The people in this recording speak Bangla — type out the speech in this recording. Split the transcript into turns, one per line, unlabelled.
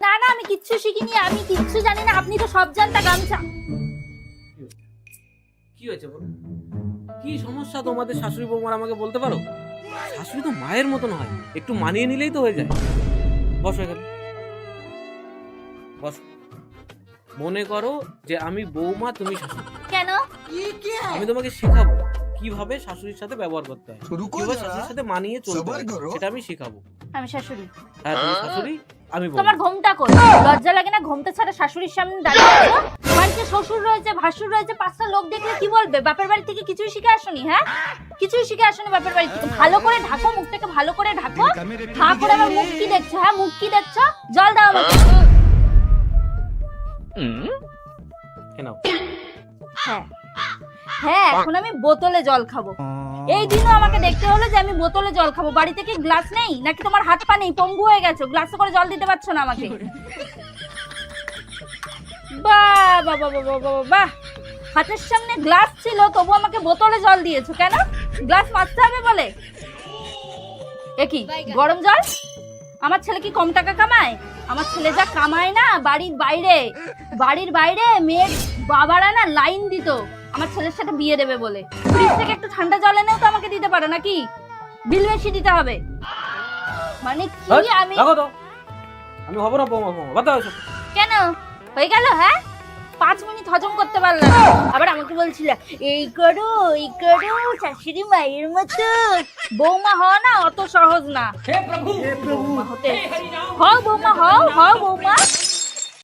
না না, আমি কিচ্ছু শিখিনি, আমি কিচ্ছু জানি না। আপনি তো সব জানতা। গামছা
কি হয়েছে বলো? কি সমস্যা তোমাদের শাশুড়ি বৌমার আমাকে বলতে পারো? শাশুড়ি তো মায়ের মতন হয়, একটু মানিয়ে নিলেই তো হয়ে যায়। বসো এখানে, বসো। মনে করো যে আমি বৌমা, তুমি শাশুড়ি।
কেন?
আমি তোমাকে শেখাবো কিভাবে শাশুড়ির সাথে ব্যবহার করতে হয়,
रुको
কিভাবে
जरा,
শাশুড়ির সাথে মানিয়ে চলতে
सबर
হয়,
करो।
সেটা আমি শেখাবো।
আমি শাশুড়ি।
হ্যাঁ, তুমি শাশুড়ি, আমি বৌমা।
তোমার ঘোমটা কই? লজ্জা লাগে না ঘোমটা ছাড়া শাশুড়ির সামনে দাঁড়িয়ে আছো? বাড়িতে শ্বশুর রয়েছে, ভাসুর রয়েছে, পাঁচটা লোক দেখলে কি বলবে? বাপের বাড়ি থেকে কিছুই শিখে আসোনি? হ্যাঁ, কিছুই শিখে আসোনি বাপের বাড়ি থেকে। ভালো করে ঢাকো, মুখটাকে ভালো করে ঢাকো। হা করে আমার মুখ কি দেখছো? হ্যাঁ, মুখ কি দেখছো? জল দাও আমাকে।
এ নাও।
হ্যাঁ হ্যাঁ, এখন আমি বোতলে জল খাবো। এই দিনও আমাকে দেখতে হলো যে আমি বোতলে জল খাবো। বাড়ি থেকে গ্লাস নেই নাকি? তোমার হাত পা নেই, পঙ্গু হয়ে গেছো, গ্লাসে করে জল দিতে পারছো না আমাকে? বাহ বাহ বাহ বাহ বাহ বাহ, হাতের সামনে গ্লাস ছিল তবু আমাকে বোতলে জল দিয়েছো কেন? গ্লাস মাজতে হবে বলে? একই গরম জল? আমার ছেলে কি কম টাকা কামায়? আমার ছেলে যা কামায় না, বাড়ির বাইরে মেয়ের বাবারা না লাইন দিত আমার ছেলের সাথে বিয়ে দেবে বলে। ফ্রিজ থেকে একটু ঠান্ডা জল এনেও তো আমাকে দিতে পারে নাকি? বিল বেশি দিতে হবে মানে কি? আমি
রাখো তো, আমি হবো না বৌমা। বাদ দাও এসব।
কেন? হয়ে গেল? হ্যাঁ, 5 মিনিট হজম করতে পারলাম না। আবার আমাকে বলছিল এই করো শাশুড়ি মায়ের মতো। বৌমা হওয়া না অত সহজ না।
হে প্রভু,
বৌমা হতে হও, বৌমা হও বৌমা।